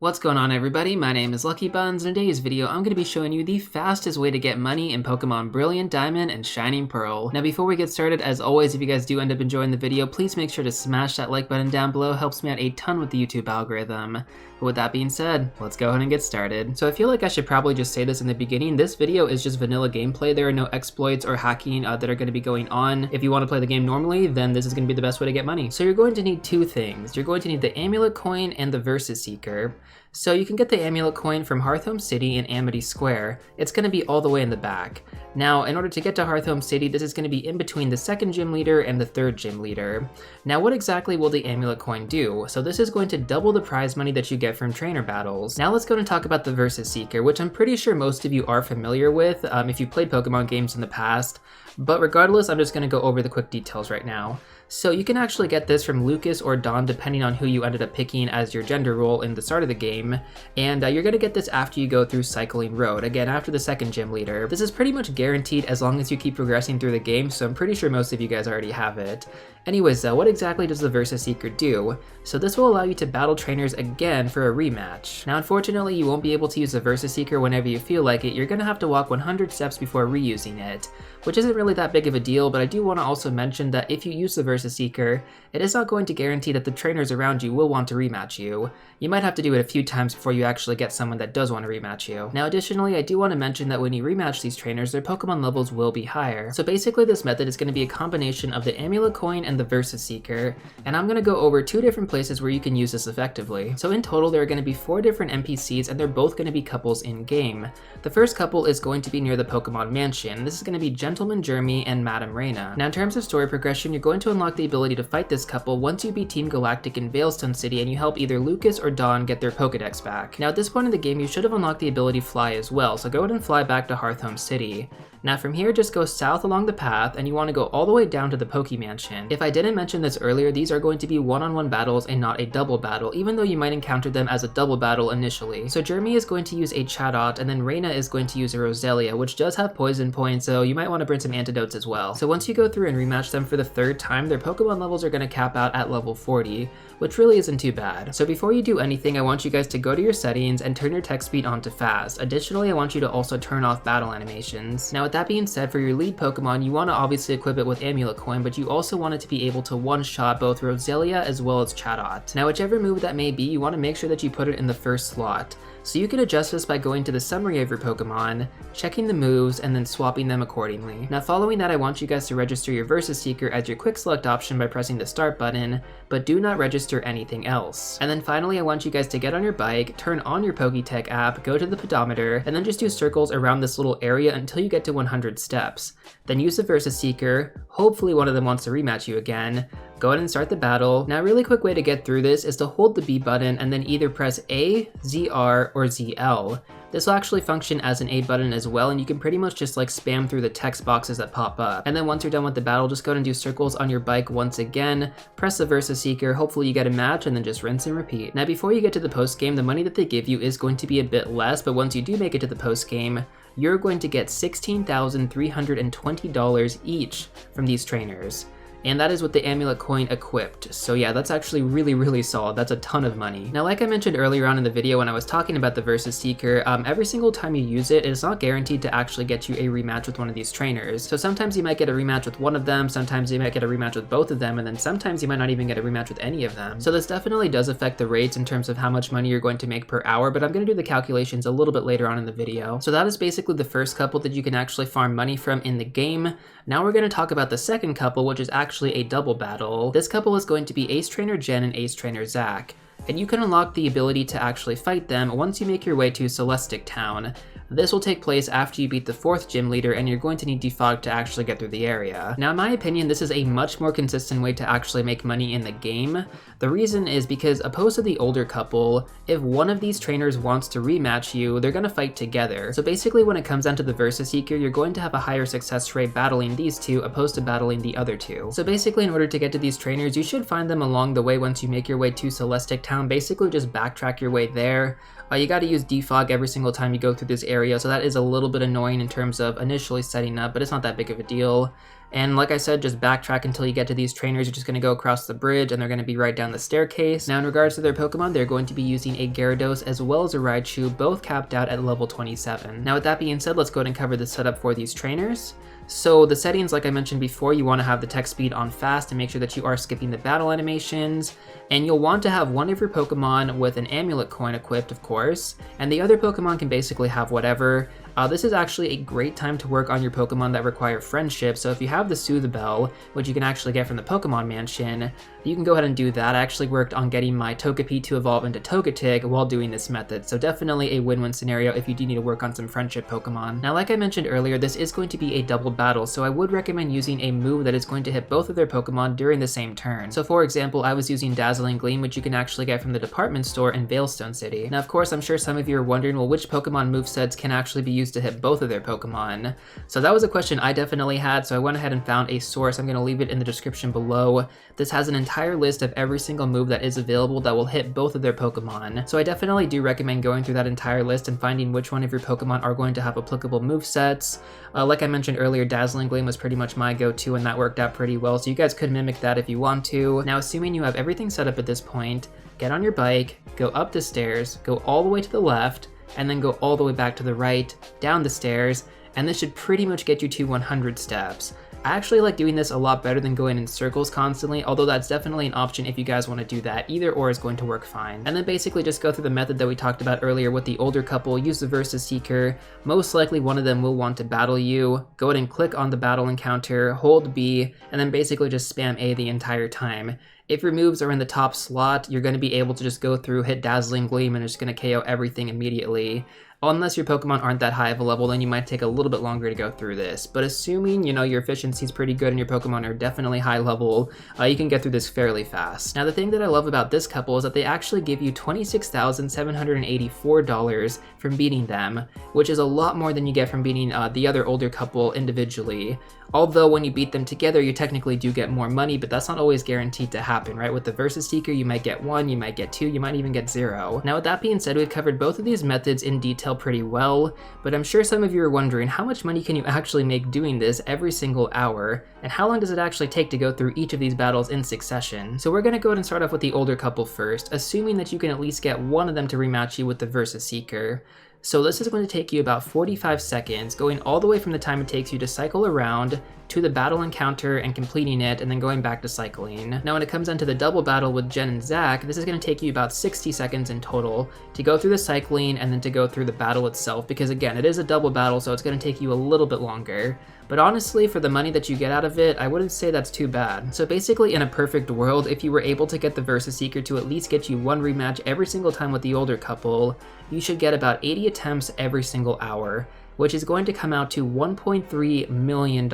What's going on, everybody? My name is LuckyBunz, and in today's video I'm going to be showing you the fastest way to get money in Pokemon Brilliant Diamond and Shining Pearl. Now before we get started, as always, if you guys do end up enjoying the video, please make sure to smash that like button down below. It helps me out a ton with the YouTube algorithm. But with that being said, let's go ahead and get started. So I feel like I should probably just say this in the beginning. This video is just vanilla gameplay. There are no exploits or hacking that are going to be going on. If you want to play the game normally, then this is going to be the best way to get money. So you're going to need two things. You're going to need the Amulet Coin and the Versus Seeker. So you can get the Amulet Coin from Hearthome City in Amity Square. It's going to be all the way in the back. Now, in order to get to Hearthome City, this is going to be in between the second gym leader and the third gym leader. Now, what exactly will the Amulet Coin do? So this is going to double the prize money that you get from trainer battles. Now let's go and talk about the Versus Seeker, which I'm pretty sure most of you are familiar with if you played Pokemon games in the past. But regardless, I'm just going to go over the quick details right now. So you can actually get this from Lucas or Dawn depending on who you ended up picking as your gender role in the start of the game, and you're going to get this after you go through Cycling Road, again after the second gym leader. This is pretty much guaranteed as long as you keep progressing through the game, so I'm pretty sure most of you guys already have it. Anyways, what exactly does the Versus Seeker do? So this will allow you to battle trainers again for a rematch. Now unfortunately you won't be able to use the Versus Seeker whenever you feel like it. You're going to have to walk 100 steps before reusing it, which isn't really that big of a deal, but I do want to also mention that if you use the Versus Seeker, it is not going to guarantee that the trainers around you will want to rematch you. You might have to do it a few times before you actually get someone that does want to rematch you. Now additionally, I do want to mention that when you rematch these trainers, their Pokemon levels will be higher. So basically this method is going to be a combination of the Amulet Coin and the Versus Seeker, and I'm going to go over two different places where you can use this effectively. So in total, there are going to be 4 different NPCs, and they're both going to be couples in game. The first couple is going to be near the Pokemon Mansion. This is going to be Gentleman Jeremy and Madame Reina. Now in terms of story progression, you're going to unlock the ability to fight this couple once you beat Team Galactic in Veilstone City and you help either Lucas or Dawn get their Pokedex back. Now at this point in the game, you should have unlocked the ability Fly as well, so go ahead and fly back to Hearthome City. Now from here, just go south along the path, and you want to go all the way down to the Poke Mansion. If I didn't mention this earlier, these are going to be one-on-one battles and not a double battle, even though you might encounter them as a double battle initially. So Jeremy is going to use a Chatot, and then Reina is going to use a Roselia, which does have poison points, so you might want to bring some antidotes as well. So once you go through and rematch them for the 3rd time, their Pokemon levels are going to cap out at level 40, which really isn't too bad. So before you do anything, I want you guys to go to your settings and turn your text speed on to fast. Additionally, I want you to also turn off battle animations. Now with that being said, for your lead Pokemon, you want to obviously equip it with Amulet Coin, but you also want it to be able to one-shot both Roselia as well as Chatot. Now whichever move that may be, you want to make sure that you put it in the first slot. So you can adjust this by going to the summary of your Pokemon, checking the moves, and then swapping them accordingly. Now following that, I want you guys to register your Versus Seeker as your quick select option by pressing the start button, but do not register anything else. And then finally, I want you guys to get on your bike, turn on your Pokétech app, go to the pedometer, and then just do circles around this little area until you get to 100 steps. Then use the Versus Seeker, hopefully one of them wants to rematch you again, go ahead and start the battle. Now a really quick way to get through this is to hold the B button and then either press A, ZR, or ZL. This will actually function as an A button as well, and you can pretty much just like spam through the text boxes that pop up. And then once you're done with the battle, just go ahead and do circles on your bike once again, press the Versus Seeker, hopefully you get a match, and then just rinse and repeat. Now before you get to the post game, the money that they give you is going to be a bit less, but once you do make it to the post game, you're going to get $16,320 each from these trainers. And that is with the Amulet Coin equipped. So yeah, that's actually really solid. That's a ton of money. Now, like I mentioned earlier on in the video when I was talking about the Versus Seeker, every single time you use it, it's not guaranteed to actually get you a rematch with one of these trainers. So sometimes you might get a rematch with one of them, sometimes you might get a rematch with both of them, and then sometimes you might not even get a rematch with any of them. So this definitely does affect the rates in terms of how much money you're going to make per hour, but I'm going to do the calculations a little bit later on in the video. So that is basically the first couple that you can actually farm money from in the game. Now we're going to talk about the second couple, which is actually a double battle. This couple is going to be Ace Trainer Jen and Ace Trainer Zach, and you can unlock the ability to actually fight them once you make your way to Celestic Town. This will take place after you beat the 4th gym leader, and you're going to need Defog to actually get through the area. Now in my opinion, this is a much more consistent way to actually make money in the game. The reason is because opposed to the older couple, if one of these trainers wants to rematch you, they're going to fight together. So basically when it comes down to the Versus Seeker, you're going to have a higher success rate battling these two opposed to battling the other two. So basically in order to get to these trainers, you should find them along the way once you make your way to Celestic Town. Basically just backtrack your way there. You got to use defog every single time you go through this area, so that is a little bit annoying in terms of initially setting up, but it's not that big of a deal. And like I said, just backtrack until you get to these trainers. You're just going to go across the bridge and they're going to be right down the staircase. Now in regards to their Pokemon, they're going to be using a Gyarados as well as a Raichu, both capped out at level 27. Now with that being said, let's go ahead and cover the setup for these trainers. So the settings, like I mentioned before, you want to have the text speed on fast and make sure that you are skipping the battle animations. And you'll want to have one of your Pokemon with an Amulet Coin equipped, of course, and the other Pokemon can basically have whatever. This is actually a great time to work on your Pokemon that require friendship, so if you have the Soothe Bell, which you can actually get from the Pokemon Mansion, you can go ahead and do that. I actually worked on getting my Togepi to evolve into Togetic while doing this method, so definitely a win-win scenario if you do need to work on some friendship Pokemon. Now like I mentioned earlier, this is going to be a double battle, so I would recommend using a move that is going to hit both of their Pokemon during the same turn. So for example, I was using Dazzling Gleam, which you can actually get from the department store in Veilstone City. Now of course, I'm sure some of you are wondering, well, which Pokemon movesets can actually be used to hit both of their Pokemon? So that was a question I definitely had, so I went ahead and found a source. I'm going to leave it in the description below. This has an entire list of every single move that is available that will hit both of their Pokemon. So I definitely do recommend going through that entire list and finding which one of your Pokemon are going to have applicable movesets. Like I mentioned earlier, Dazzling Gleam was pretty much my go-to and that worked out pretty well, so you guys could mimic that if you want to. Now assuming you have everything set up at this point, get on your bike, go up the stairs, go all the way to the left, and then go all the way back to the right, down the stairs, and this should pretty much get you to 100 steps. I actually like doing this a lot better than going in circles constantly, although that's definitely an option if you guys want to do that. Either or is going to work fine. And then basically just go through the method that we talked about earlier with the older couple, use the Versus Seeker. Most likely one of them will want to battle you. Go ahead and click on the battle encounter, hold B, and then basically just spam A the entire time. If your moves are in the top slot, you're going to be able to just go through, hit Dazzling Gleam, and it's going to KO everything immediately. Unless your Pokemon aren't that high of a level, then you might take a little bit longer to go through this. But assuming, your efficiency is pretty good and your Pokemon are definitely high level, you can get through this fairly fast. Now the thing that I love about this couple is that they actually give you $26,784 from beating them, which is a lot more than you get from beating the other older couple individually. Although when you beat them together, you technically do get more money, but that's not always guaranteed to happen, right? With the Versus Seeker, you might get 1, you might get 2, you might even get 0. Now with that being said, we've covered both of these methods in detail pretty well, but I'm sure some of you are wondering, how much money can you actually make doing this every single hour, and how long does it actually take to go through each of these battles in succession? So we're going to go ahead and start off with the older couple first, assuming that you can at least get one of them to rematch you with the Versus Seeker. So this is going to take you about 45 seconds, going all the way from the time it takes you to cycle around to the battle encounter and completing it, and then going back to cycling. Now when it comes down to the double battle with Jen and Zach, this is going to take you about 60 seconds in total to go through the cycling and then to go through the battle itself, because again, it is a double battle, so it's going to take you a little bit longer. But honestly, for the money that you get out of it, I wouldn't say that's too bad. So basically, in a perfect world, if you were able to get the Versus Seeker to at least get you one rematch every single time with the older couple, you should get about 80 attempts every single hour, which is going to come out to $1.3 million.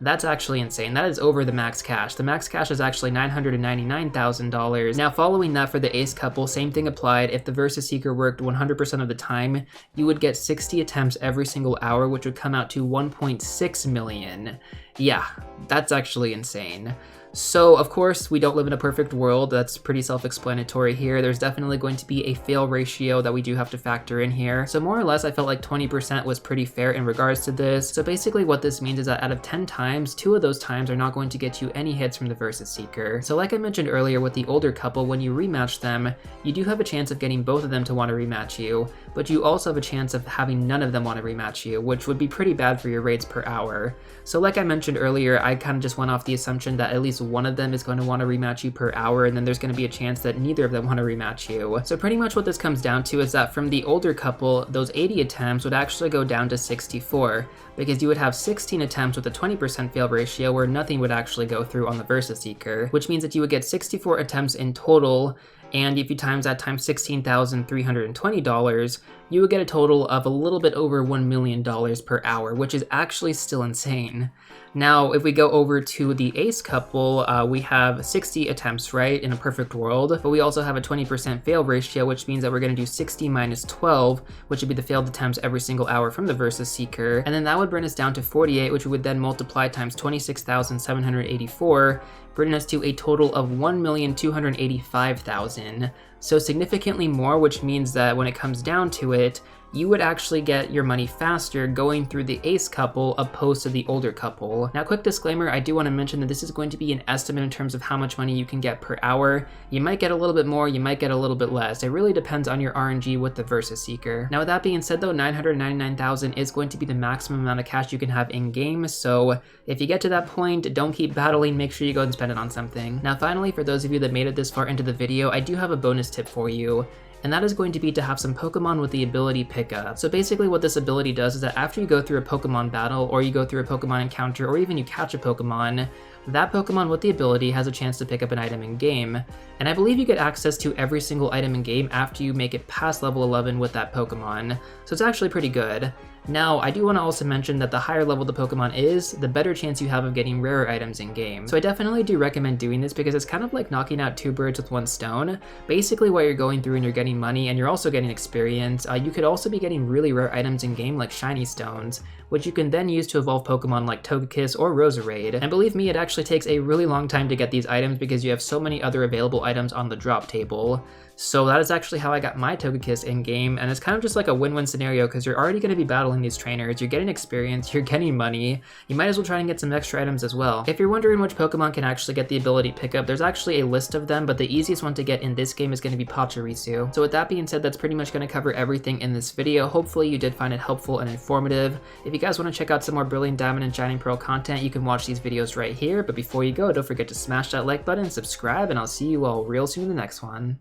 That's actually insane. That is over the max cash. The max cash is actually $999,000. Now following that for the ace couple, same thing applied. If the Versus Seeker worked 100% of the time, you would get 60 attempts every single hour, which would come out to 1.6 million. Yeah, that's actually insane. So of course, we don't live in a perfect world. That's pretty self-explanatory here. There's definitely going to be a fail ratio that we do have to factor in here. So more or less, I felt like 20% was pretty fair in regards to this. So basically what this means is that out of 10 times, 2 of those times are not going to get you any hits from the Versus Seeker. So like I mentioned earlier with the older couple, when you rematch them, you do have a chance of getting both of them to want to rematch you, but you also have a chance of having none of them want to rematch you, which would be pretty bad for your rates per hour. So like I mentioned earlier, I kind of just went off the assumption that at least one of them is going to want to rematch you per hour, and then there's going to be a chance that neither of them want to rematch you. So pretty much what this comes down to is that from the older couple, those 80 attempts would actually go down to 64, because you would have 16 attempts with a 20% fail ratio where nothing would actually go through on the Versus Seeker, which means that you would get 64 attempts in total, and if you times that times $16,320, you would get a total of a little bit over $1 million per hour, which is actually still insane. Now, if we go over to the ace couple, we have 60 attempts, right, in a perfect world, but we also have a 20% fail ratio, which means that we're going to do 60 minus 12, which would be the failed attempts every single hour from the Versus Seeker, and then that would bring us down to 48, which we would then multiply times 26,784, bringing us to a total of 1,285,000. So significantly more, which means that when it comes down to it, you would actually get your money faster going through the ace couple opposed to the older couple. Now, quick disclaimer, I do want to mention that this is going to be an estimate in terms of how much money you can get per hour. You might get a little bit more, you might get a little bit less. It really depends on your RNG with the Versus Seeker. Now, with that being said though, 999,000 is going to be the maximum amount of cash you can have in game, so if you get to that point, don't keep battling, make sure you go and spend it on something. Now finally, for those of you that made it this far into the video, I do have a bonus tip for you, and that is going to be to have some Pokemon with the ability pickup. So basically what this ability does is that after you go through a Pokemon battle, or you go through a Pokemon encounter, or even you catch a Pokemon, that Pokemon with the ability has a chance to pick up an item in game. And I believe you get access to every single item in game after you make it past level 11 with that Pokemon. So it's actually pretty good. Now, I do want to also mention that the higher level the Pokemon is, the better chance you have of getting rarer items in game. So I definitely do recommend doing this because it's kind of like knocking out two birds with one stone. Basically, while you're going through and you're getting money and you're also getting experience, you could also be getting really rare items in game like shiny stones, which you can then use to evolve Pokemon like Togekiss or Roserade. And believe me, it actually takes a really long time to get these items because you have so many other available items on the drop table. So that is actually how I got my Togekiss in game, and it's kind of just like a win-win scenario because you're already going to be battling these trainers, you're getting experience, you're getting money, you might as well try and get some extra items as well. If you're wondering which Pokemon can actually get the ability pickup, there's actually a list of them, but the easiest one to get in this game is going to be Pachirisu. So with that being said, that's pretty much going to cover everything in this video. Hopefully you did find it helpful and informative. If you guys want to check out some more Brilliant Diamond and Shining Pearl content, you can watch these videos right here, but before you go, don't forget to smash that like button, subscribe, and I'll see you all real soon in the next one.